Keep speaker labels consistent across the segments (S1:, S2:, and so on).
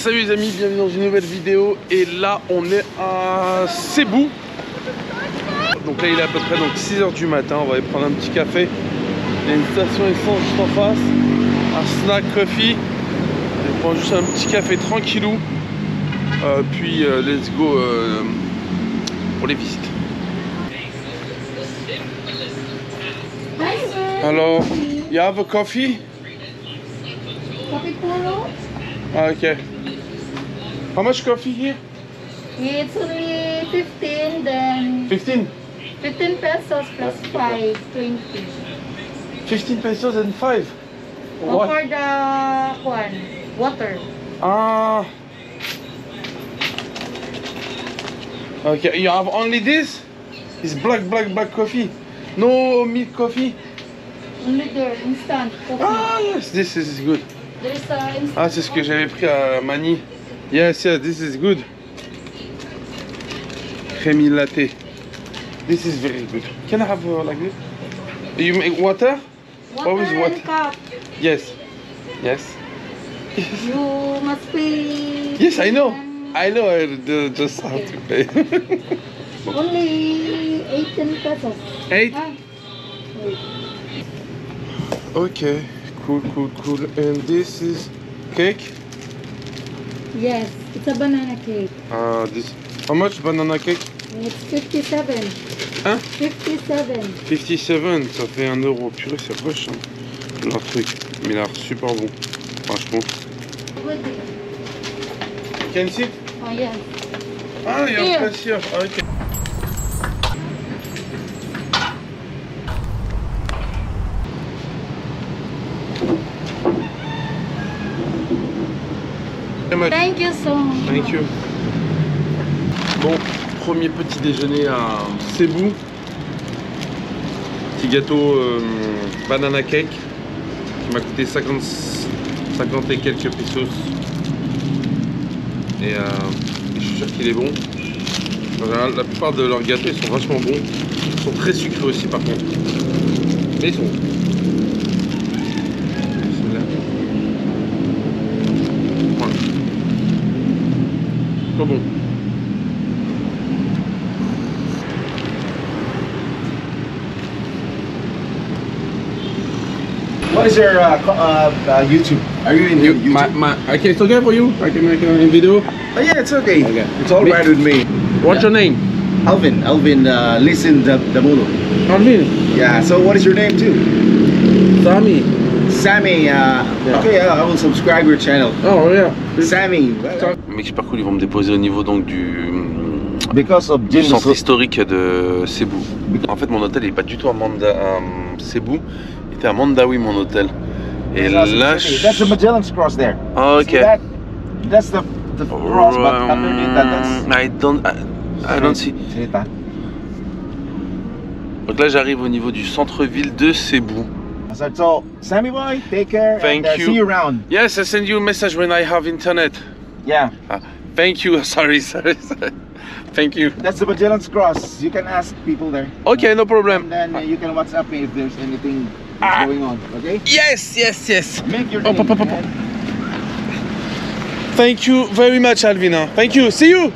S1: Salut les amis, bienvenue dans une nouvelle vidéo. Et là on est à Cebu. Donc là il est à peu près 6 h du matin. On va aller prendre un petit café. Il y a une station essence juste en face. Un snack coffee. On prend juste un petit café tranquillou. Puis let's go pour les visites. Alors, you have a coffee?
S2: Coffee puro?
S1: Okay. How much coffee here?
S2: It's only 15, then
S1: 15?
S2: 15 pesos plus 5, 20.
S1: 15 pesos and 5?
S2: Or for the water.
S1: Ah. Okay, you have only this? It's black coffee. No milk coffee?
S2: Only the instant coffee.
S1: Ah yes, this is good.
S2: There's instant.
S1: Ah, c'est ce que j'avais pris à Mani. Yes, this is good. Creamy latte. This is very good. Can I have like this? You make water?
S2: Water
S1: Always water.
S2: and cup.
S1: Yes. Yes.
S2: You must pay.
S1: Yes, I know. I know. I just have to pay.
S2: Only 18 pesos.
S1: 8?
S2: Ah, wait.
S1: Okay. Cool. And this is cake?
S2: Yes, it's a banana cake.
S1: This. How much banana cake?
S2: It's 57.
S1: Hein?
S2: 57.
S1: 57, ça fait 1 euro. Purée, c'est rush, hein, leur truc. Mais il a l'air super bon, franchement. Can you see?
S2: Oh, yes.
S1: Ah, il y a
S2: Here.
S1: un cashier. Ah, ok.
S2: Thank you so much.
S1: Thank you. Bon, premier petit déjeuner à Cebu. Petit gâteau banana cake qui m'a coûté 50 et quelques pesos. Et je suis sûr qu'il est bon. En général, la plupart de leurs gâteaux ils sont vachement bons. Ils sont très sucrés aussi par contre. Mais ils sont bons. Voilà. Trop bon.
S3: What is your YouTube? Are you in YouTube?
S1: I can it's okay for you? I can make a video?
S3: Oh yeah, it's okay.
S1: Okay.
S3: It's all right with me.
S1: What's your name?
S3: Alvin. Listen Damulo.
S1: Alvin.
S3: Yeah. So what is your name too?
S1: Sammy.
S3: Sammy. Okay, I will subscribe your channel.
S1: Oh yeah.
S3: Sammy.
S1: Mec super cool, ils vont me déposer au niveau donc du centre historique de Cebu. En fait mon hôtel il est pas du tout à Cebu, il était à Mandawi mon hôtel. Et là
S3: That's the Magellan's Cross there.
S1: Oh, okay.
S3: That's the cross, but underneath that,
S1: I don't see. Donc là j'arrive au niveau du centre-ville de Cebu.
S3: So Sammy boy, take care.
S1: Thank
S3: and,
S1: you.
S3: See you around.
S1: Yes, I send you a message when I have internet.
S3: Yeah.
S1: Thank you. Sorry. Thank you.
S3: That's the Magellan's Cross. You can ask people there.
S1: Okay, no problem.
S3: And then you can WhatsApp me if there's anything going on. Okay?
S1: Yes.
S3: Make your
S1: Up.
S3: name, man.
S1: Thank you very much, Alvina. Thank you. See you.
S3: Okay,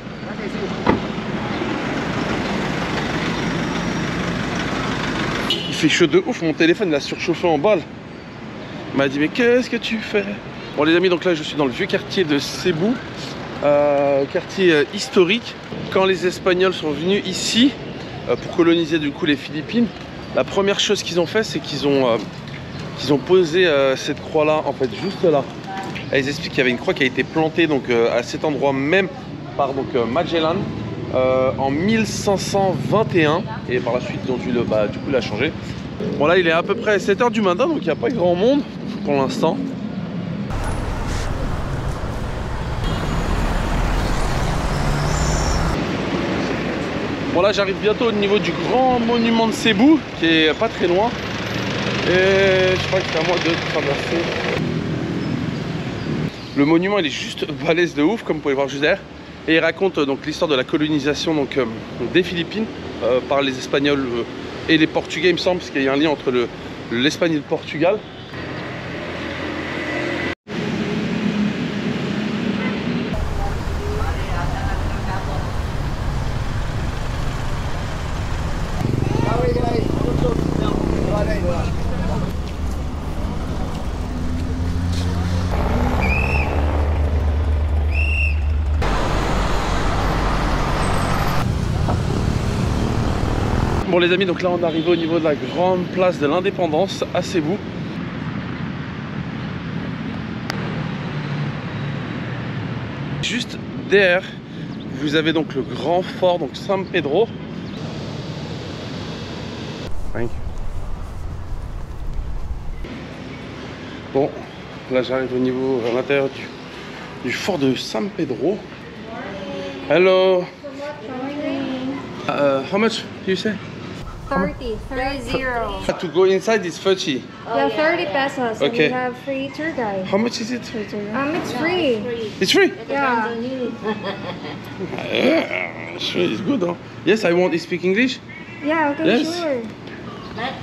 S3: see you.
S1: Il fait chaud de ouf. Mon téléphone il a surchauffé en balle. Il m'a dit mais qu'est-ce que tu fais? Bon les amis, donc là je suis dans le vieux quartier de Cebu. Quartier historique. Quand les Espagnols sont venus ici pour coloniser du coup les Philippines, la première chose qu'ils ont fait c'est qu'ils ont posé cette croix là en fait juste là. Et ils expliquent qu'il y avait une croix qui a été plantée donc à cet endroit même par donc Magellan en 1521 et par la suite ils ont dû du coup la changer. Bon là il est à peu près 7 h du matin donc il n'y a pas grand monde pour l'instant. Bon là j'arrive bientôt au niveau du grand monument de Cebu qui est pas très loin. Et je crois que c'est à moi de traverser. Le monument il est juste balèze de ouf comme vous pouvez voir juste derrière. Et il raconte donc l'histoire de la colonisation des Philippines par les Espagnols et les Portugais il me semble, parce qu'il y a un lien entre l'Espagne et le Portugal. Bon les amis, donc là on arrive au niveau de la grande place de l'Indépendance à Cebu. Juste derrière, vous avez donc le grand fort, donc San Pedro. Bon, là j'arrive au niveau, à l'intérieur du fort de San Pedro. Hello. How much do you say?
S4: 30.
S1: To go inside is 30.
S4: Yeah, 30 pesos.
S1: Okay.
S4: And we have free tour guide.
S1: How much is it?
S4: It's free.
S1: It's free?
S4: Yeah.
S1: Sure, it's good, huh? Yes, I want to speak English.
S4: Yeah, okay,
S1: Yes.
S4: sure.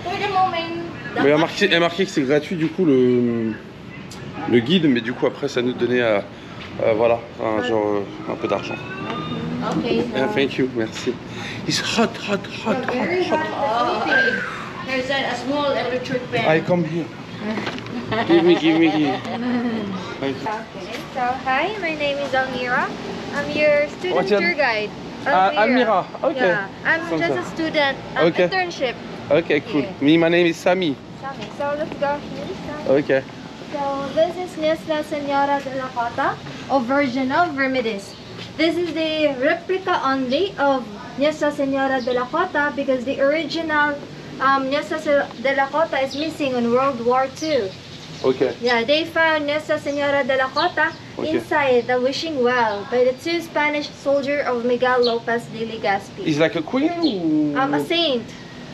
S2: For the moment,
S1: Mais il y a marqué que c'est gratuit du coup le guide, mais du coup après ça nous donnait voilà, un peu d'argent.
S2: okay.
S1: Yeah, thank you, merci. It's hot.
S4: Very hot.
S2: There's a small electric fan.
S1: I come here. Give me. Thank you.
S4: Okay. So, hi, my name is Almira. I'm your student
S1: What's your-
S4: tour guide.
S1: Almira, okay.
S4: Yeah, I'm
S1: Sounds
S4: just
S1: good.
S4: a student.
S1: Okay.
S4: Internship.
S1: Okay, cool. Me, my name is Sami.
S4: Sami. So, let's go here.
S1: Okay.
S4: So this is Nuestra Senora de la Cota, or Virgin of Remedies. This is the replica only of Nuestra Senora de la Cota because the original Nuestra de la Cota is missing in World War II.
S1: Okay.
S4: Yeah, they found Nuestra Senora de la Cota
S1: Okay.
S4: inside the wishing well by the two Spanish soldiers of Miguel Lopez de Legazpi.
S1: Is like a queen?
S4: A saint.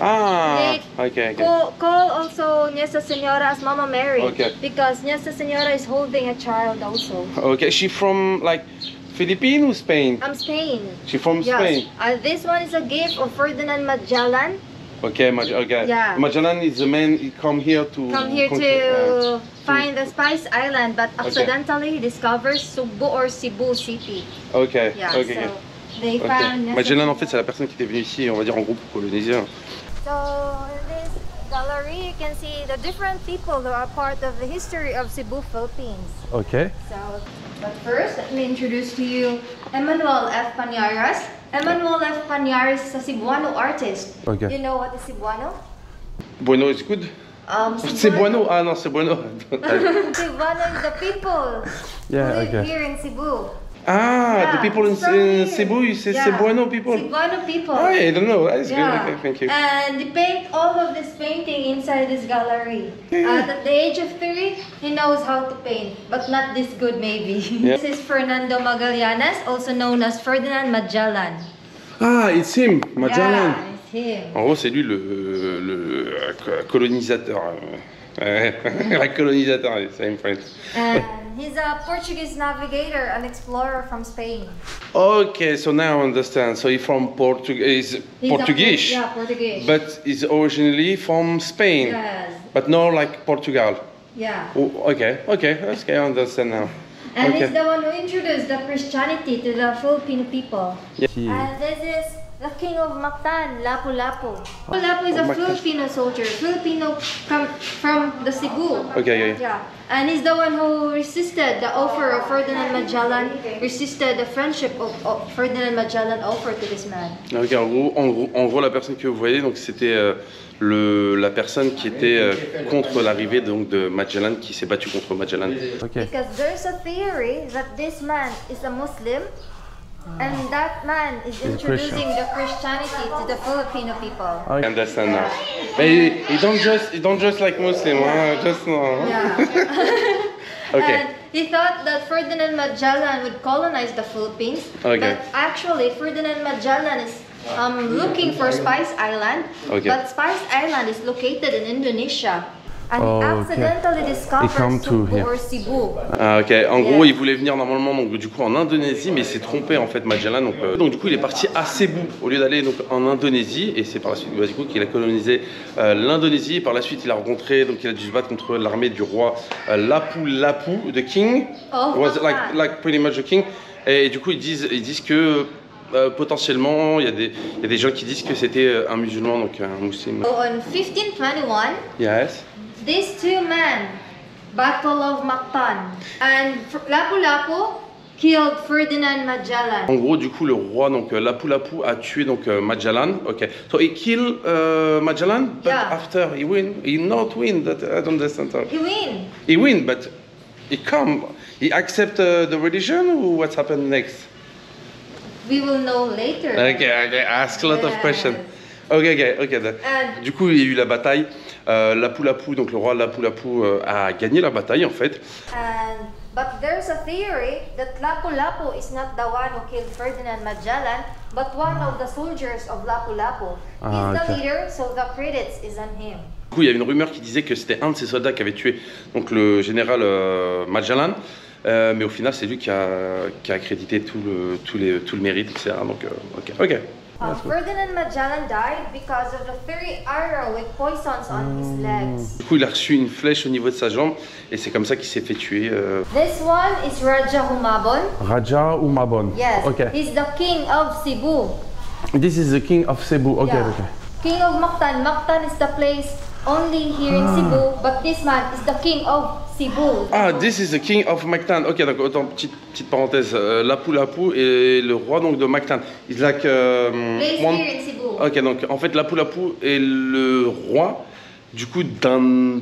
S1: Ah,
S4: They
S1: okay.
S4: call also Nuestra Senora as Mama Mary
S1: Okay.
S4: because Nuestra Senora is holding a child also.
S1: Okay, she from like Philippines or Spain?
S4: Spain.
S1: She from
S4: Yes.
S1: Spain.
S4: This one is a gift of Ferdinand Magellan.
S1: Okay, okay.
S4: Yeah.
S1: Magellan is the man he come here to
S4: To find the Spice Island, but accidentally he discovers Cebu or Cebu City.
S1: Okay.
S4: Yeah,
S1: Okay.
S4: so they
S1: Okay.
S4: found Nuestra
S1: Magellan en fait c'est la personne qui était venue ici, on va dire en groupe pour coloniser.
S4: So in this gallery you can see the different people who are part of the history of Cebu, Philippines.
S1: Okay.
S4: So, but first, let me introduce to you Emmanuel F. Pañares. Emmanuel F. Pañares is a Cebuano artist.
S1: Okay.
S4: You know what is Cebuano?
S1: Bueno is good. C'est bueno. Ah non, c'est bueno.
S4: Cebuano is the people
S1: Yeah,
S4: who live
S1: okay.
S4: here in Cebu.
S1: Ah, the
S4: Yeah,
S1: people in
S4: from here.
S1: Cebu, you say
S4: Yeah.
S1: Cebuano people?
S4: Cebuano people.
S1: I don't know, that's
S4: Yeah.
S1: good. Okay, thank you.
S4: And they paint all of this painting inside this gallery. At the age of 3, he knows how to paint, but not this good maybe.
S1: Yeah.
S4: This is Fernando Magallanes, also known as Ferdinand Magellan.
S1: Ah, it's him, Magellan.
S4: Yeah, it's him.
S1: En gros, c'est lui le colonisateur. La colonisateur, c'est in French.
S4: And he's a Portuguese navigator and explorer from Spain.
S1: Okay, so now I understand. So he's from
S4: He's
S1: Portuguese,
S4: Yeah, Portuguese.
S1: but he's originally from Spain,
S4: Yes.
S1: but not like Portugal.
S4: Yeah.
S1: Oh, okay, I understand now.
S4: And
S1: Okay.
S4: he's the one who introduced the Christianity to the Filipino people.
S1: Yeah.
S4: And this is the king of Mactan, Lapu-Lapu. Lapu-Lapu is a
S1: Mactan.
S4: Filipino soldier, Filipino from the Cebu.
S1: Okay, yeah.
S4: Yeah, and he's the one who resisted the offer of Ferdinand Magellan, resisted the friendship of Ferdinand Magellan offered to this man.
S1: Ok, en gros, la personne que vous voyez, donc c'était la personne qui était contre l'arrivée donc de Magellan, qui s'est battu contre Magellan. Ok.
S4: Because there's a theory that this man is a Muslim, and that man is introducing the Christianity to the Filipino people.
S1: I understand now. But he don't just like Muslim, huh? Just no.
S4: Yeah.
S1: Okay.
S4: And he thought that Ferdinand Magellan would colonize the Philippines,
S1: Okay.
S4: but actually Ferdinand Magellan is looking for Spice Island,
S1: Okay.
S4: but Spice Island is located in Indonesia. And
S1: Oh,
S4: he
S1: okay.
S4: accidentally discovered
S1: He come to
S4: Cebu
S1: here.
S4: or Cebu.
S1: Ah, ok. En
S4: Yeah.
S1: gros, il voulait venir normalement donc du coup en Indonésie, mais il s'est trompé en fait Magellan. Donc du coup, il est parti à Cebu au lieu d'aller donc en Indonésie, et c'est par la suite du coup qu'il a colonisé l'Indonésie. Par la suite, il a rencontré donc il a dû se battre contre l'armée du roi Lapu-Lapu, the king.
S4: Oh,
S1: Was like pretty much the king. Et du coup, ils disent que potentiellement, il y a des gens qui disent que c'était un musulman, donc un musulman.
S4: So on 1521,
S1: Yes.
S4: these two men, Battle of Mactan, and Lapu-Lapu killed Ferdinand Magellan.
S1: En gros, du coup, le roi, donc Lapu-Lapu, a tué donc Magellan. Ok. So he killed Magellan, but
S4: Yeah.
S1: after he win, he not win. That I don't understand.
S4: He win.
S1: He win, but he come. He accept the religion, or what's happened next?
S4: We will know later.
S1: Okay, ask a lot of
S4: Yes.
S1: questions. Okay.
S4: And
S1: Du coup, il y a eu la bataille. Lapu-Lapu, donc le roi Lapu-Lapu a gagné la bataille en fait.
S4: but there's a theory that Lapu-Lapu is not the one who killed Ferdinand Magellan, but one of the soldiers of Lapu-Lapu.
S1: Ah,
S4: He's the
S1: okay.
S4: leader, so the credits is on him.
S1: Du coup, il y avait une rumeur qui disait que c'était un de ses soldats qui avait tué donc le général Magellan, mais au final, c'est lui qui a accrédité tout le mérite, etc. Donc, ok.
S4: Ferdinand Magellan died because of the 3 arrows with poisons on his legs.
S1: Du coup, il a reçu une flèche au niveau de sa jambe et c'est comme ça qu'il s'est fait tuer.
S4: This one is Raja Humabon.
S1: Raja Humabon.
S4: Yes,
S1: Ok.
S4: he's the king of Cebu.
S1: This is the king of Cebu. Ok,
S4: Yeah.
S1: ok.
S4: King of Mactan. Mactan is the place only here in Cebu, but this man is the king of Cebu.
S1: Ah, this is the king of Mactan. Ok, donc autant petite parenthèse. Lapu-Lapu est le roi donc de Mactan. He's like
S4: Place
S1: one.
S4: here in Cebu.
S1: Ok, donc en fait Lapu-Lapu est le roi du coup d'un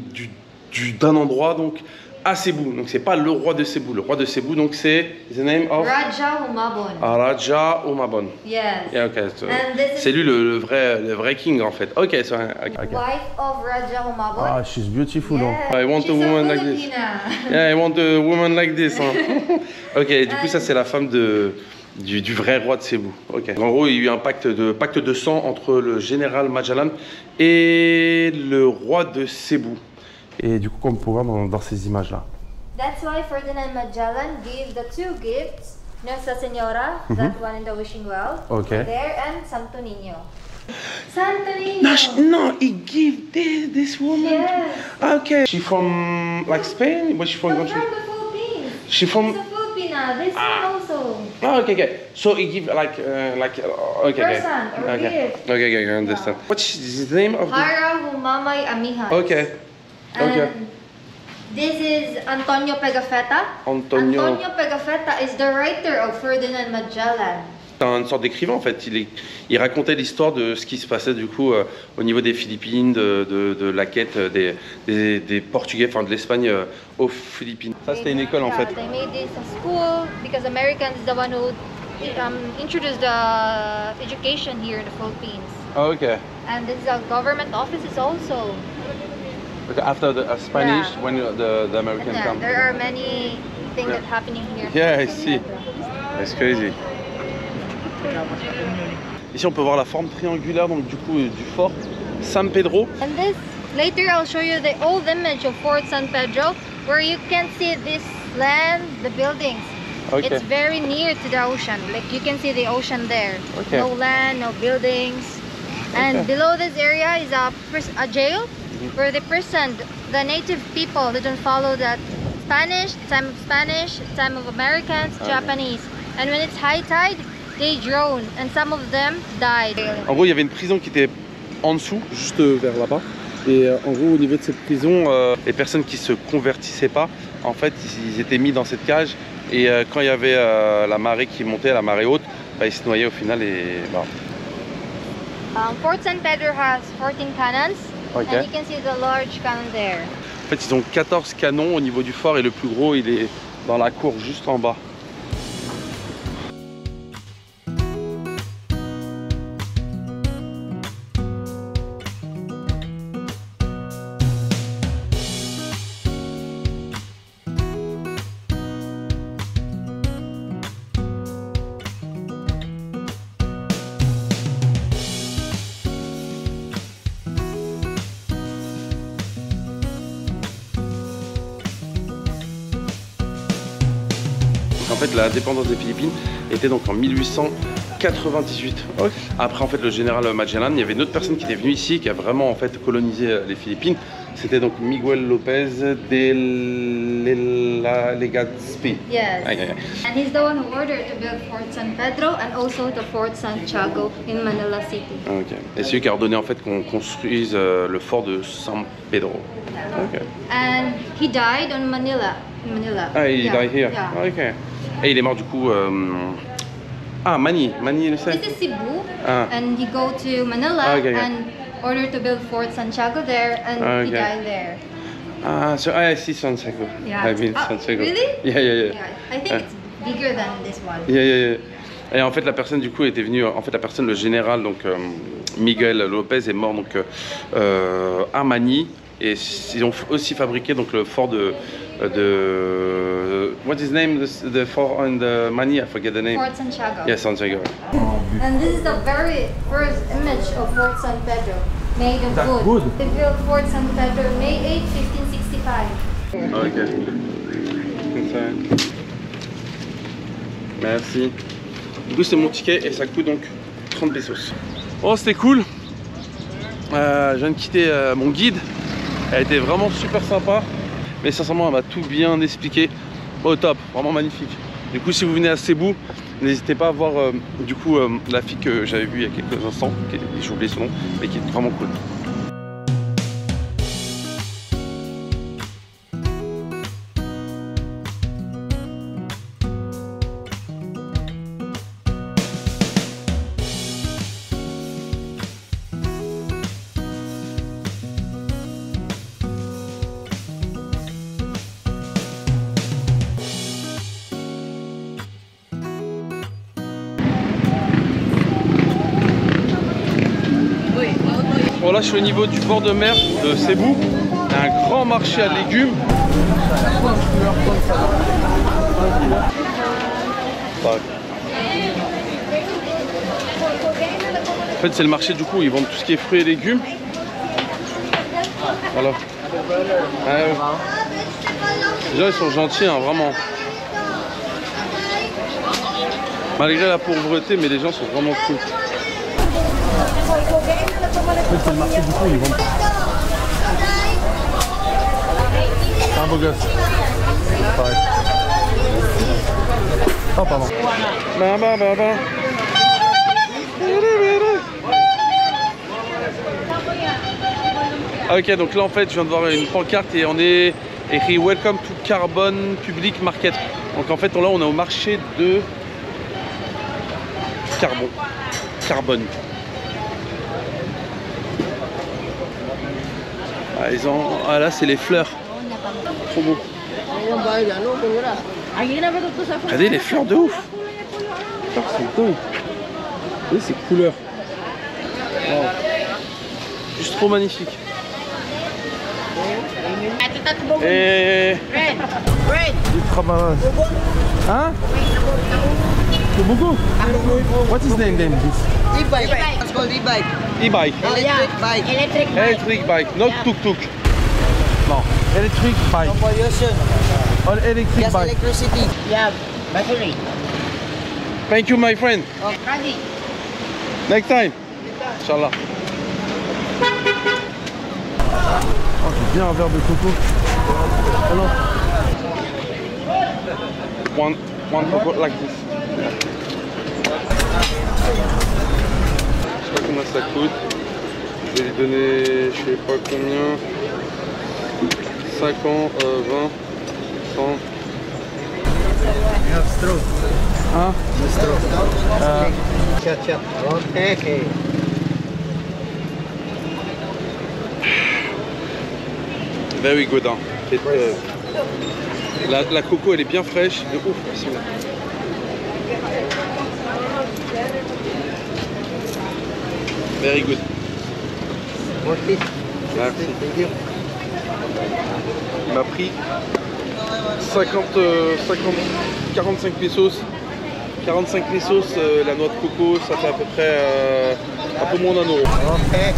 S1: endroit donc à Cebu. Donc c'est pas le roi de Cebu. Le roi de Cebu donc c'est the name of
S4: Raja Humabon.
S1: Raja Humabon.
S4: Yes.
S1: Yeah, okay. So,
S4: And this is
S1: c'est lui le vrai king en fait. Ok, so, okay.
S4: wife of Raja Humabon.
S1: Ah, she's beautiful.
S4: Yes.
S1: Huh? I want
S4: She's
S1: a woman like this.
S4: Filipina.
S1: Yeah, I want a woman like this. Hein. Ok, du coup ça c'est la femme du vrai roi de Cebu. Ok. En gros, il y a eu un pacte de sang entre le général Magellan et le roi de Cebu. Et du coup, comme on peut voir dans ces images-là.
S4: That's why Ferdinand Magellan gave the 2 gifts, Nuestra Senora, that one in the wishing well,
S1: Okay.
S4: there, and Santo Niño. Santo Niño!
S1: No, he gave this woman.
S4: Yes.
S1: Okay. She from like Spain? Where's she from?
S4: No,
S1: Country?
S4: from the Philippines.
S1: She from.
S4: It's a Filipina. This one also.
S1: Oh, okay. So he give okay.
S4: Person or gift.
S1: Okay, I understand. What's the name of the?
S4: Hara Humamay Amihan.
S1: Okay. Okay.
S4: And this is Antonio Pigafetta.
S1: Antonio.
S4: Pigafetta is the writer of Ferdinand Magellan.
S1: C'est une sorte d'écrivain en fait. Il racontait l'histoire de ce qui se passait du coup au niveau des Philippines, de la quête des Portugais, enfin de l'Espagne aux Philippines. Ça c'était une école en fait.
S4: They made this a school because Americans is the one who introduced the education here in the Philippines.
S1: Oh, okay.
S4: And this is a government offices also.
S1: Okay, after the Spanish,
S4: Yeah.
S1: when the Americans
S4: And
S1: come.
S4: there are many things that happening here.
S1: Yeah, I see. It's crazy. Ici, on peut voir la forme triangulaire donc du coup du fort San Pedro.
S4: And this later I'll show you the old image of Fort San Pedro, where you can see this land, the buildings.
S1: Okay.
S4: It's very near to the ocean. Like you can see the ocean there.
S1: Okay.
S4: No land, no buildings. And
S1: Okay.
S4: below this area is a jail where they prisoned the native people who don't follow that Spanish, time of Americans,
S1: Okay.
S4: Japanese. And when it's high tide, they drown and some of them died.
S1: En gros, il y avait une prison qui était en dessous, juste vers là-bas. Et en gros, au niveau de cette prison, les personnes qui se convertissaient pas, en fait, ils étaient mis dans cette cage. Et quand il y avait la marée qui montait, la marée haute, bah, ils se noyaient au final. Et bah.
S4: Fort San Pedro has 14 cannons,
S1: Okay.
S4: and you can see the large cannon there.
S1: En fait, ils ont 14 canons au niveau du fort et le plus gros, il est dans la cour juste en bas. En fait, la dépendance des Philippines était donc en 1898. Okay. Après, en fait, le général Magellan, il y avait une autre personne qui était venue ici, qui a vraiment en fait colonisé les Philippines. C'était donc Miguel Lopez de Legazpi.
S4: Yes.
S1: Okay.
S4: And he's the one who ordered to build Fort San Pedro and also the Fort Santiago in Manila City.
S1: Okay. Et c'est lui qui a ordonné en fait qu'on construise le fort de San Pedro. Okay.
S4: And he died on Manila. In Manila.
S1: Ah, il died here.
S4: Yeah.
S1: Okay. Et il est mort du coup. Ah, Mani, you say?
S4: This is Cebu,
S1: Ah.
S4: and he go to Manila
S1: Okay.
S4: and order to build Fort Santiago there, and he
S1: Okay.
S4: died there.
S1: Ah, so I see Santiago.
S4: Yeah.
S1: I've been
S4: Ah,
S1: Santiago.
S4: really?
S1: Yeah.
S4: Yeah, I think it's bigger than this one.
S1: Yeah. Et en fait, la personne du coup était venue. En fait, la personne, le général, donc Miguel Lopez est mort donc à Mani. Et ils ont aussi fabriqué donc le fort de what is the name the fort on the Mani? I forget the name.
S4: Fort Santiago.
S1: Yeah, Santiago.
S4: And this is the very first image of Fort San Pedro, made of
S1: That's
S4: wood.
S1: wood.
S4: They built Fort San Pedro May 8, 1565.
S1: Ok. Merci. Du coup, c'est mon ticket et ça coûte donc 30 pesos. Oh, c'était cool. Je viens de quitter mon guide. Elle était vraiment super sympa. Mais sincèrement, elle m'a tout bien expliqué. Au top, vraiment magnifique. Du coup, si vous venez à Cebu, n'hésitez pas à voir du coup la fille que j'avais vue il y a quelques instants. J'ai oublié son nom, mais qui est vraiment cool. Bon, là je suis au niveau du bord de mer de Cebu. Il y a un grand marché à légumes. En fait c'est le marché du coup, ils vendent tout ce qui est fruits et légumes. Voilà. Les gens ils sont gentils hein, vraiment. Malgré la pauvreté, mais les gens sont vraiment cool. C'est le marché du coup, ils vendent. C'est un beau gosse. Pareil. Oh pardon. Ok, donc là en fait je viens de voir une pancarte et on est écrit Welcome to Carbon Public Market. Donc en fait là on est au marché de carbone. Ah, ah là c'est les fleurs. Trop beau. Regardez les fleurs de ouf. Les fleurs sont dingues. Regardez ces couleurs. Wow. Juste trop magnifique. Et... Du travail. Hein? Beaucoup? What is the name then?
S5: E-bike. It's called e-bike.
S1: E-bike.
S5: Electric bike.
S1: Electric bike, not tuk-tuk. No, electric bike.
S5: No pollution.
S1: All electric
S5: Just
S1: bike.
S5: electricity.
S6: Yeah, battery.
S1: Thank you my friend.
S6: Ready?
S1: Next time. Inch'Allah. Oh, j'ai bien un verre de coco. Oh non. One coco like this. Je sais pas combien ça coûte. Je vais lui donner, je sais pas combien. 50, 20, 100.
S3: You have straw.
S1: Hein?
S3: The straw. Chat. Okay.
S1: Very good. Hein. La coco elle est bien fraîche, de ouf. Very good.
S3: Worth it.
S1: Merci.
S3: Thank you.
S1: Il m'a pris 45 pesos. 45 pesos la noix de coco, ça fait à peu près un peu moins d'1 euro.
S3: Okay.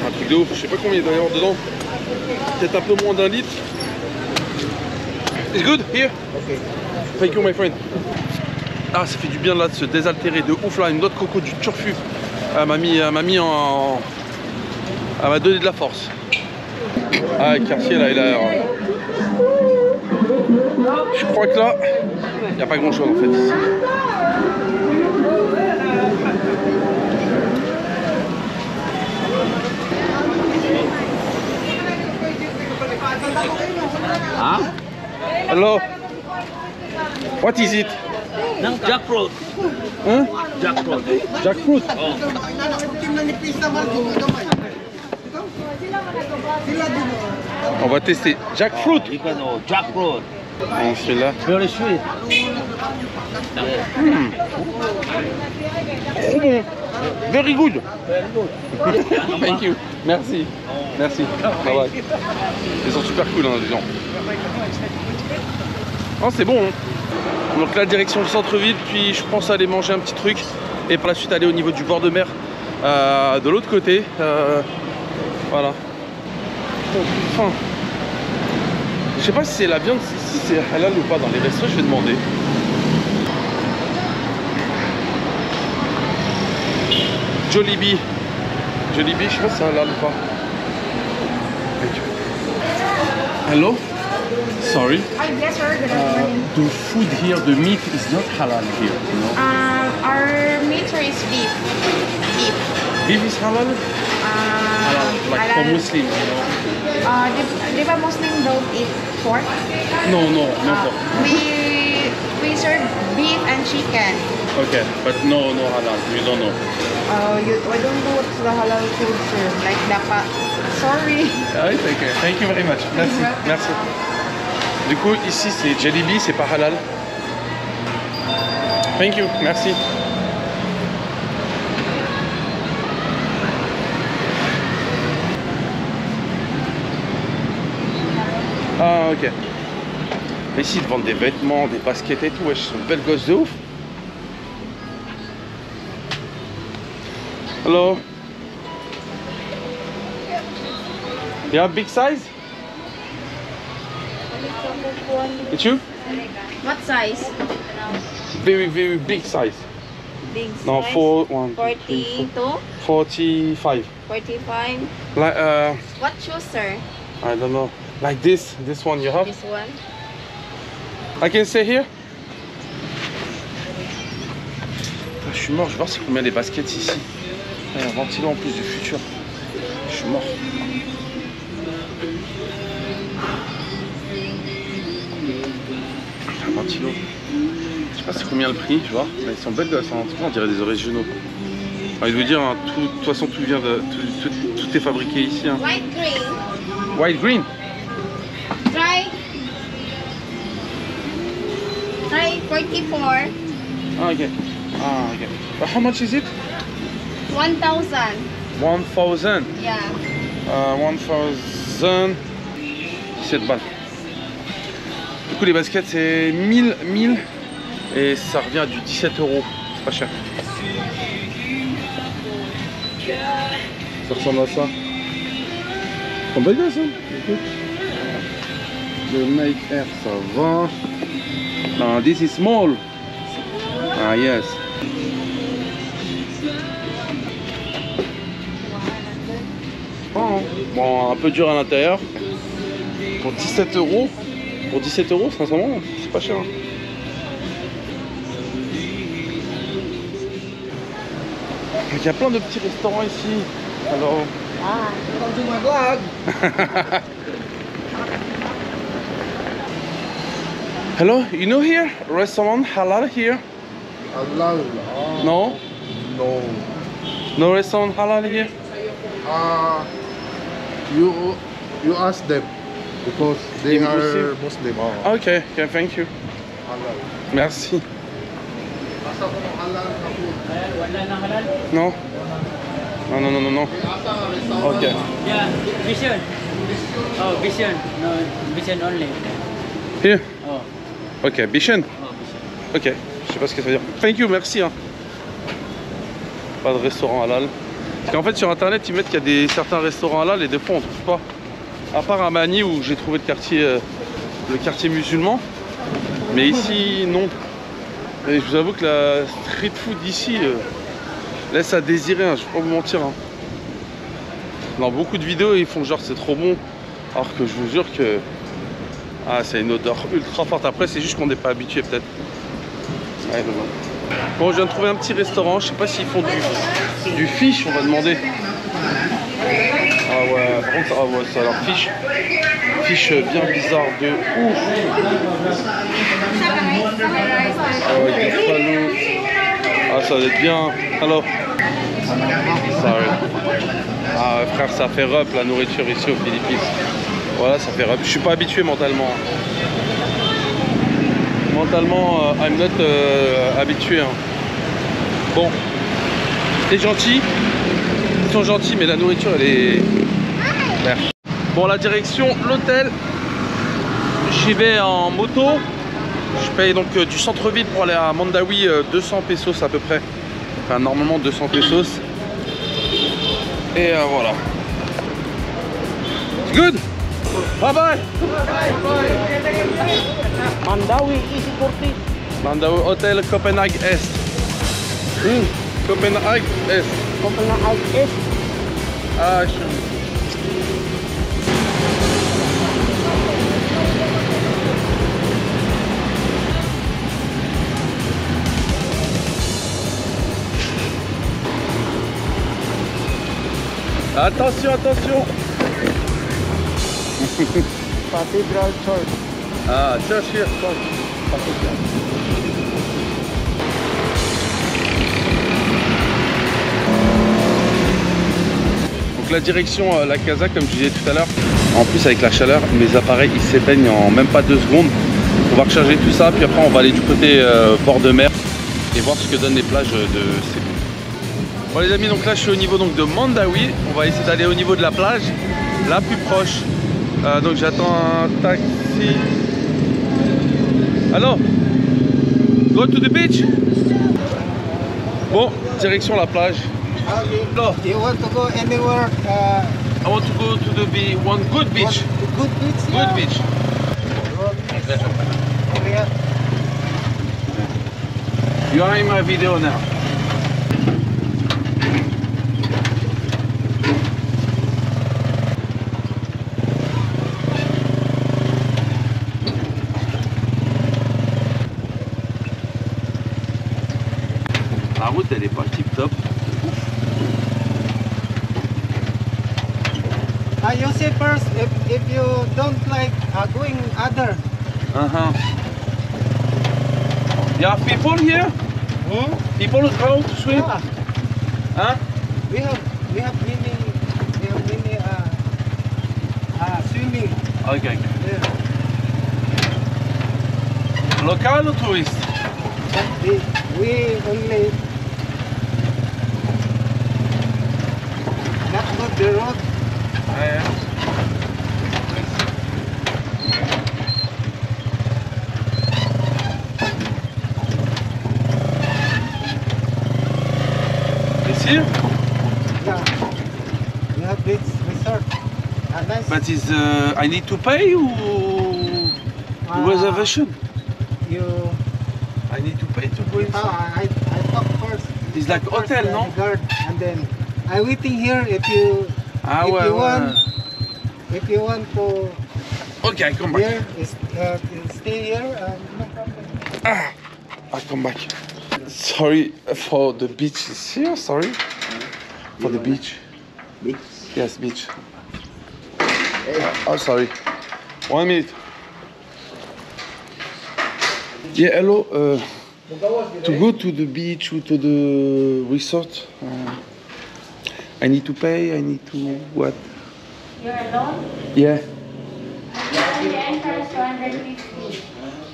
S1: Un truc de ouf, je sais pas combien il doit y avoir dedans. Peut-être un peu moins d'1 litre. It's good here?
S3: Okay.
S1: Thank you my friend. Ah ça fait du bien là de se désaltérer de ouf là, une noix de coco du turfu. Elle m'a mis en... Elle m'a donné de la force. Ah le quartier là il a... Je crois que là, il n'y a pas grand chose en fait ici.
S3: Huh?
S1: Hello. What is it?
S6: Jackfruit.
S1: Hein?
S6: Jackfruit.
S1: Jackfruit. On va tester. Jackfruit.
S6: You can know jackfruit.
S1: Bon, celui-là.
S6: Very sweet.
S1: Very good. Thank you. Merci. Merci. Bye bye. Ils sont super cool, hein, les gens. Oh, c'est bon. Hein. Donc là, direction du centre-ville, puis je pense aller manger un petit truc et par la suite aller au niveau du bord de mer de l'autre côté. Voilà. Enfin, je sais pas si c'est la viande, si c'est halal ou pas dans les restos, je vais demander. Jollibee. Jollibee, je sais pas si c'est halal ou pas. Hello? Sorry.
S7: Yes, sir. Good afternoon.
S1: The food here, the meat is not halal here, you know?
S7: Our meat is beef. Beef.
S1: Beef is halal? Halal, like for Muslims, you know?
S7: The Muslim don't eat pork.
S1: No, no, no pork.
S7: We serve beef and chicken.
S1: Okay, but no halal, you don't know.
S7: I don't know what's the halal food, sir. Like the sorry.
S1: Ah oui, okay. Thank you very much. Merci, merci. Du coup, ici, c'est Jollibee, c'est pas halal. Thank you, merci. Ah, ok. Mais ici, ils vendent des vêtements, des baskets et tout. Ouais, ils sont belles gosses de ouf. Hello. You have big size? It's you?
S7: What size?
S1: Very, very big size.
S7: Big
S1: No,
S7: size.
S1: 42, 45.
S7: 45.
S1: Like,
S7: What shoes, sir?
S1: I don't know. Like this one you have?
S7: This one.
S1: I can stay here? Je suis mort, je vais voir c'est combien les baskets ici. Il y a un ventilo en plus du futur. Je suis mort. Un ventilo. Je sais pas c'est combien le prix, tu vois. Mais ils sont belles gosses, hein. En tout cas on dirait des originaux. J'ai envie de vous dire, hein, de toute façon tout vient de. Tout est fabriqué ici. Hein.
S7: White green.
S1: White green.
S7: Try 44.
S1: Ah ok. Ah ok. But how much is it?
S7: 1,000.
S1: 1000.
S7: Yeah.
S1: 1000. 17 balles. Du coup les baskets c'est 1000 et ça revient à du 17 €. C'est pas cher. Ça ressemble à ça. C'est belle gosse hein. Écoute. Le Nike Air ça va. Non, this is small. Ah yes. Bon, un peu dur à l'intérieur. Pour 17 €. Pour 17 €, sincèrement, c'est pas cher. Il y a plein de petits restaurants ici. Alors.
S5: Ah, welcome to my vlog.
S1: Hello, you know here restaurant halal here?
S8: Halal?
S1: No,
S8: No.
S1: no restaurant halal here.
S8: You ask them because they
S1: In
S8: are
S1: Muslim?
S8: Muslim.
S1: Okay, okay, thank you.
S8: Halal.
S1: Merci.
S8: Asa ko halal na food.
S1: Non? Non, non, non, non, non. Ok.
S6: Yeah, vision. Oh, vision. No, vision only.
S1: Here?
S6: Oh,
S1: Ok, Bishen?
S6: oh, vision.
S1: Ok, je sais pas ce que ça veut dire. Thank you, merci. Hein. Pas de restaurant halal. Parce qu'en fait, sur internet, ils mettent qu'il y a certains restaurants halal et des fois, on trouve pas. À part à Mani où j'ai trouvé le quartier musulman. Mais ici, non. Et je vous avoue que la street food ici laisse à désirer, hein, je vais pas vous mentir. Hein. Dans beaucoup de vidéos, ils font genre c'est trop bon. Alors que je vous jure que c'est une odeur ultra forte. Après, c'est juste qu'on n'est pas habitué peut-être. Ouais, bon, je viens de trouver un petit restaurant. Je sais pas s'ils font du fish, on va demander. Ah ouais, par contre, ah ouais, ça a l'air fiche bien bizarre de ouf. Ah ouais, des salauds. Ah, ça va être bien. Alors, sorry. Ah ouais, frère, ça fait rep la nourriture ici aux Philippines. Voilà, ça fait rep. Je suis pas habitué mentalement. Mentalement, I'm not habitué. Hein. Bon, t'es gentil. Ils sont gentils, mais la nourriture, elle est... Merde. Bon, la direction, l'hôtel. J'y vais en moto. Je paye donc du centre-ville pour aller à Mandawi 200 pesos à peu près. Enfin, normalement 200 pesos. Et voilà. It's good. Bye bye.
S5: Mandawi, easy 40.
S1: Mandawi Hotel Copenhague Est. Copenhague Est.
S5: Copenhague Est.
S1: Ah, je... Attention, attention.
S5: Cathedral Church.
S1: Ah, church here. Donc la direction la Casa, comme je disais tout à l'heure. En plus avec la chaleur, mes appareils ils s'éteignent en même pas 2 secondes. On va recharger tout ça, puis après on va aller du côté bord de mer et voir ce que donnent les plages de Cebu. Bon les amis, donc là je suis au niveau donc, de Mandawi. On va essayer d'aller au niveau de la plage la plus proche. Donc j'attends un taxi. Alors, go to the beach. Bon, direction la plage. No.
S5: You want to go anywhere?
S1: I want to go to the one good beach.
S5: Good beach?
S1: Good beach.
S5: Yeah.
S1: You are in my video now. La route elle est pas tip top.
S5: You see first if you don't like going other.
S1: You have people here? People who go to swim?
S5: Yeah.
S1: Huh?
S5: We have many swimming.
S1: Okay.
S5: Yeah.
S1: Local or tourist?
S5: We only not go the road.
S1: It's here?
S5: Yeah. We have this resort. Nice.
S1: But is I need to pay or reservation? I need to pay to go inside.
S5: I talk first.
S1: It's like
S5: Talk
S1: hotel,
S5: first,
S1: no?
S5: Guard, and then I waiting here if you if you want to.
S1: Okay, I come back.
S5: Here stay here. No problem.
S1: I come back. Sorry for the beach. Is here. Sorry for the beach.
S3: Beach?
S1: Yes, beach. Oh, sorry. 1 minute. Yeah, hello. To go to the beach or to the resort, I need to pay. I need to what?
S2: You're alone?
S1: Yeah.
S2: The entrance 250.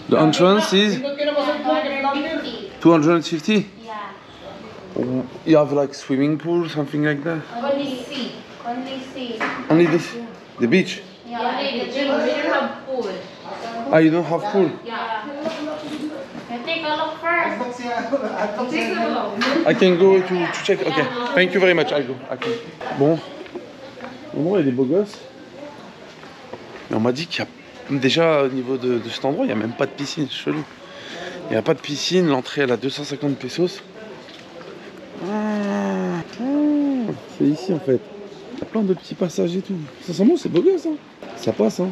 S1: The entrance is
S2: 250.
S1: 250.
S2: Yeah.
S1: You have like swimming pool, something like that.
S2: Only sea. Only sea.
S1: Only this, the beach.
S2: Yeah. Only the gym. We don't have pool.
S1: Ah, you don't have pool.
S2: Yeah. You take a look first. Take a look.
S1: I can go to check. Okay. Thank you very much. I go. Bon. L'endroit il y a des beaux gosses. Mais on m'a dit qu'il y a déjà au niveau de cet endroit, il n'y a même pas de piscine. Chelou. Il n'y a pas de piscine. L'entrée elle a 250 pesos. C'est ici en fait. Il y a plein de petits passages et tout. Sincèrement, c'est beau gosse. Hein. Ça passe. Hein.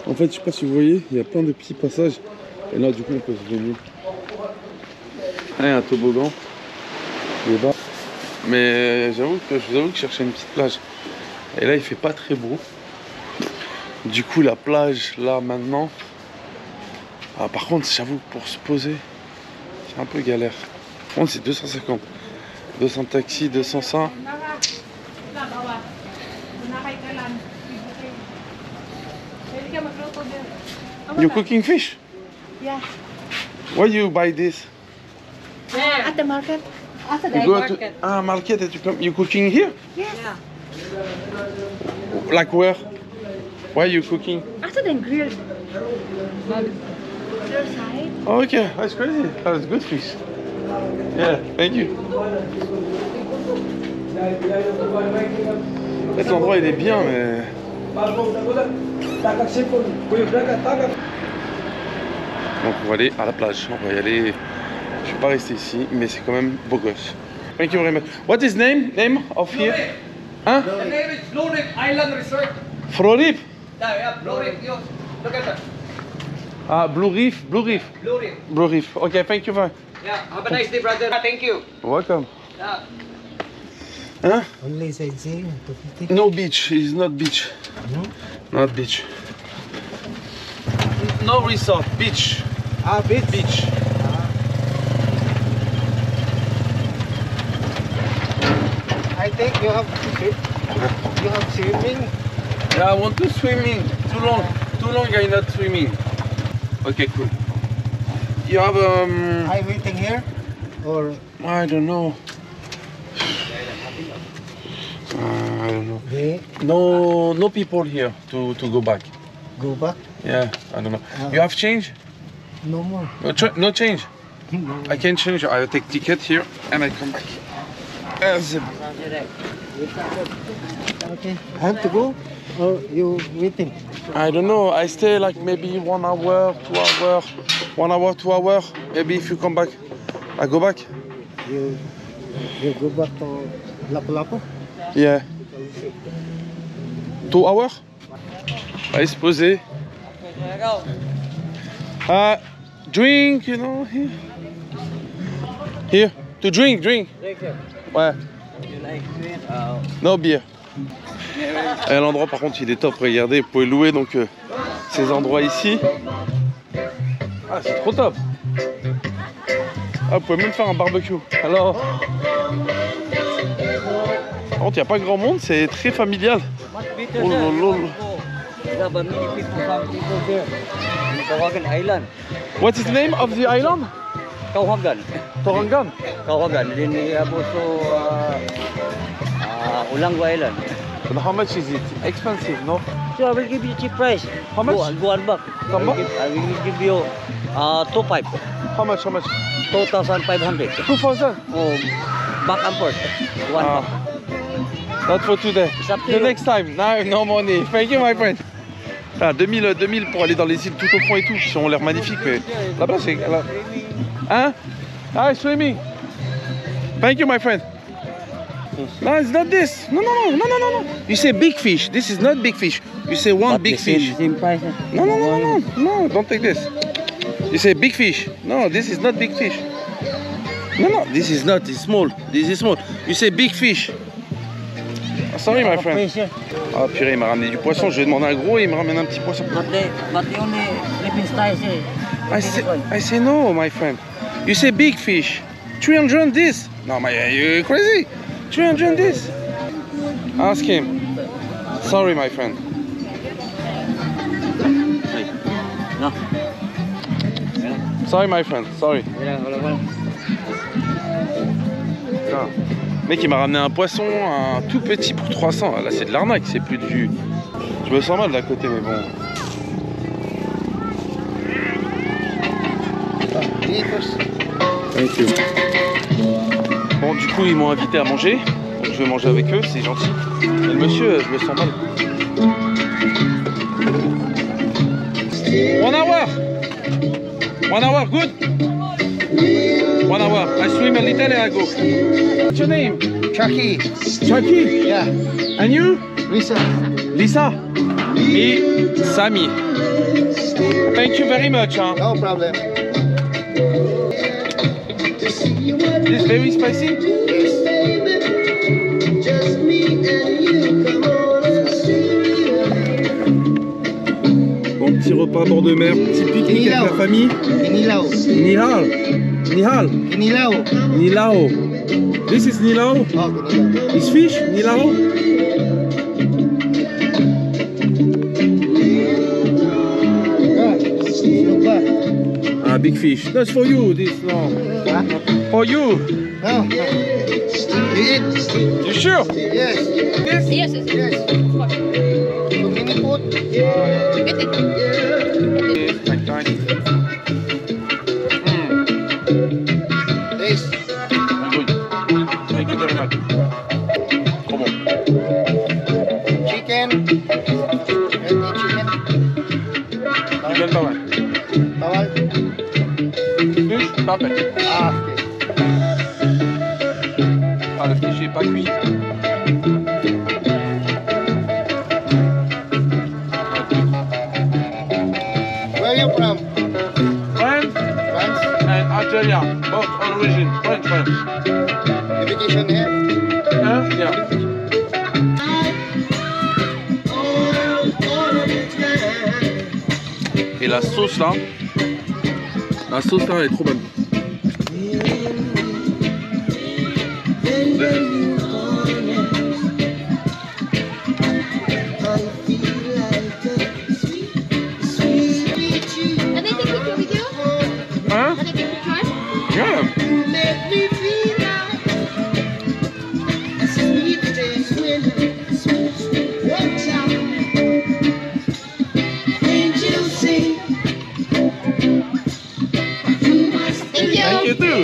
S1: En fait, je sais pas si vous voyez, il y a plein de petits passages. Et là, du coup, on peut se baigner. Là, il y a un toboggan. Les bas. Mais je vous avoue que je cherchais une petite plage. Et là, il fait pas très beau. Du coup, la plage, là, maintenant... Ah, par contre, j'avoue, pour se poser, c'est un peu galère. Par contre, c'est 250. 200 taxi, 200 ça. You cooking fish?
S7: Yeah.
S1: Where you buy this?
S7: At the market. After
S1: You go to market and you cooking here?
S7: Yes.
S1: Like where? Where you cooking?
S7: After the grill. Your side.
S1: Oh, okay, that's crazy. That's good fish. Yeah, thank you. En fait, l'endroit il est bien, mais. Donc on va aller à la plage. On va y aller. Je vais pas rester ici, mais c'est quand même beau gosse. Thank you very much. What is name of here? Hein?
S6: The name is Blue Reef Island Resort.
S1: Florip?
S6: Yeah, Blue Reef. Look at that.
S1: Ah, Blue Reef.
S6: Blue Reef.
S1: Blue Reef. Okay, thank you very much.
S6: Yeah, have a nice day, brother. Thank you.
S1: Welcome.
S6: Yeah.
S1: Hein?
S5: Only sightseeing, 250.
S1: No beach. It's not beach.
S5: No?
S1: Not beach. No resort. Beach.
S5: Ah, beach.
S1: Beach.
S5: I think you have swimming.
S1: Yeah, I want to swimming. Too long I'm not swimming. Okay, cool. You have
S5: I waiting here, or
S1: I don't know. I don't know.
S5: they
S1: No people here to go back.
S5: go back?
S1: Yeah, I don't know. You have change?
S5: No more.
S1: No change. I can change. I take ticket here and I come back.
S5: Okay. I have to go, or you waiting?
S1: I don't know. I stay like maybe 1 hour, 2 hours, 1 hour, 2 hours. Maybe if you come back, I go back.
S5: You go back to Lapu-Lapu?
S1: Yeah. 2 hours? Allez se poser. Drink, you know, here. Here, to drink. Ouais. No beer. Et l'endroit par contre il est top, regardez, vous pouvez louer donc ces endroits ici. Ah c'est trop top. Ah vous pouvez même faire un barbecue. Alors, par contre il n'y a pas grand monde, c'est très familial. Oh là là. What is the name of the island?
S6: Kauhagan.
S1: Torangan.
S6: Kauhagan. Then we have also Ulangwa Island.
S1: And how much is it? Expensive, no?
S6: So I will give you cheap price.
S1: How much?
S6: Go and back.
S1: Come back?
S6: I will give you 2,500.
S1: How much?
S6: 2,500.
S1: 2,000?
S6: Oh, back and forth. One back.
S1: Not for today.
S6: It's up to
S1: The
S6: you.
S1: next time. No money. Thank you, my friend. Ah, 2000 pour aller dans les îles tout au fond et tout, qui ont l'air magnifiques, mais là-bas c'est... Là... Hein? Ah, swimming. Thank you, my friend. No, it's not this. No. You say big fish. This is not big fish. You say one
S6: But
S1: big
S6: the same,
S1: fish.
S6: Same price.
S1: No, don't take this. You say big fish. No, this is not big fish. No, this is not. It's small. This is small. You say big fish. Sorry, my friend. Ah, purée, il m'a ramené du poisson. Je lui ai demandé un gros et il me ramène un petit poisson.
S6: But the only living style is
S1: I say no, my friend. You say big fish. 300 this. No, you crazy. 300 this. Ask him. Sorry, my friend.
S6: No.
S1: Sorry, my friend. Sorry. Ah. Le mec il m'a ramené un poisson, un tout petit pour 300. Là c'est de l'arnaque, c'est plus du... Je me sens mal d'à côté mais bon. Thank you. Bon du coup ils m'ont invité à manger. Donc, je vais manger avec eux, c'est gentil. Et le monsieur, je me sens mal. 1 hour. 1 hour, good. 1 hour. I swim a little and I go. What's your name?
S5: Chucky.
S1: Chucky?
S5: Yeah.
S1: And you?
S5: Lisa.
S1: Lisa? Me, Sammy. Thank you very much. Huh?
S5: No problem.
S1: This very spicy? repas à bord de mer, petit pique-nique avec la famille.
S5: Inilao.
S1: Nihal. Nihal.
S5: Inilao.
S1: Nilao. This is Nilao.
S5: Oh, Inilao.
S1: Is fish? Nilao? Ah, big fish. That's for you, this, no.
S5: Huh?
S1: For you.
S5: No. You eat?
S1: You sure?
S5: Yes.
S1: Yes?
S2: Yes, yes, yes.
S5: Yes. So many food? Taste.
S1: Thank you very much. Trop bon.
S5: Chicken. Red meat chicken.
S1: Il vient pas mal.
S5: Bawal.
S1: Fish, parfait.
S5: Ah, okay.
S1: Ah, le fish est pas cuit.
S5: Where are you from?
S1: France
S5: France?
S1: and Algeria. Both origin. French.
S5: You vacation here?
S1: Hein? Yeah. Et la sauce là, elle est trop bonne.
S2: Can I take a picture with you?
S1: Hein?
S2: Can I take a picture?
S1: Yeah.
S2: Thank you.
S1: Thank you too.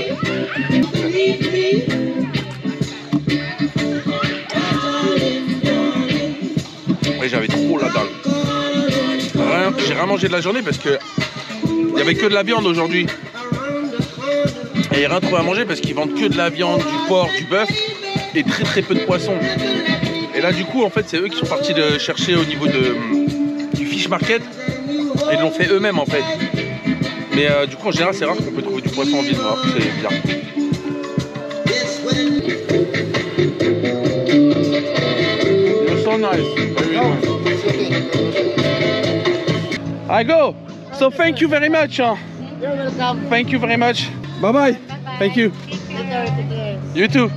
S1: Oui, j'avais trop la dalle. J'ai rien mangé de la journée parce que il y avait que de la viande aujourd'hui. Et il n'y a rien trouvé à manger parce qu'ils vendent que de la viande, du porc, du bœuf et très peu de poissons. Et là du coup en fait c'est eux qui sont partis de chercher au niveau du fish market et ils l'ont fait eux-mêmes en fait. Mais du coup en général c'est rare qu'on peut trouver du poisson en ville, alors c'est bien. You're so nice. Very nice. I go. So thank you very much.
S2: You're welcome.
S1: Thank you very much. Bye bye. Thank you.
S2: Later.
S1: You too.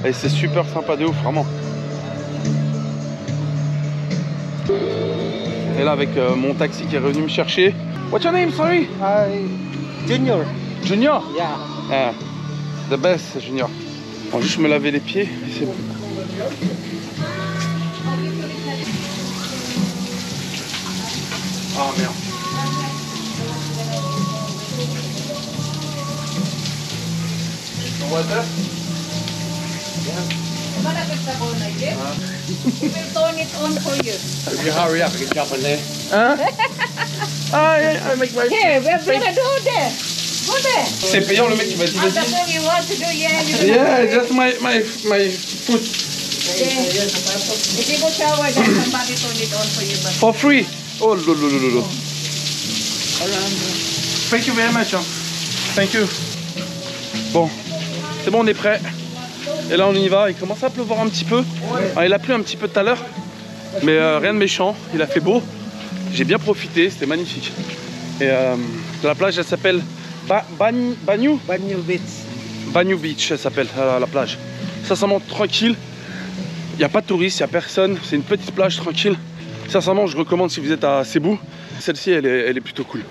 S1: Et c'est super sympa de ouf, vraiment. Et là avec mon taxi qui est revenu me chercher. What's your name, sorry?
S5: Junior.
S1: Junior?
S5: Yeah.
S1: Ah, the best, Junior. On va juste me laver les pieds et c'est bon. Ah merde. Water?
S7: We will turn it on for you.
S6: If you hurry up, you can jump in there.
S1: Hein? I make my...
S7: Here, we're gonna do there. Go there.
S1: C'est payant le mec qui m'a dit
S7: That's
S1: vas-y.
S7: what you want to do, yeah.
S1: Yeah, just my foot.
S7: If you go shower, then somebody turn it on for you. But
S1: For free. Oh lolo. Thank you very much. Hein. Thank you. Bon, c'est bon, on est prêt. Et là on y va, il commence à pleuvoir un petit peu. Alors, il a plu un petit peu tout à l'heure, mais rien de méchant, il a fait beau. J'ai bien profité, c'était magnifique. Et la plage elle s'appelle Banyu
S5: Beach.
S1: Banyu Beach, elle s'appelle la plage. Sincèrement tranquille, il n'y a pas de touristes, il n'y a personne, c'est une petite plage tranquille. Sincèrement je recommande si vous êtes à Cebu, celle-ci elle est plutôt cool.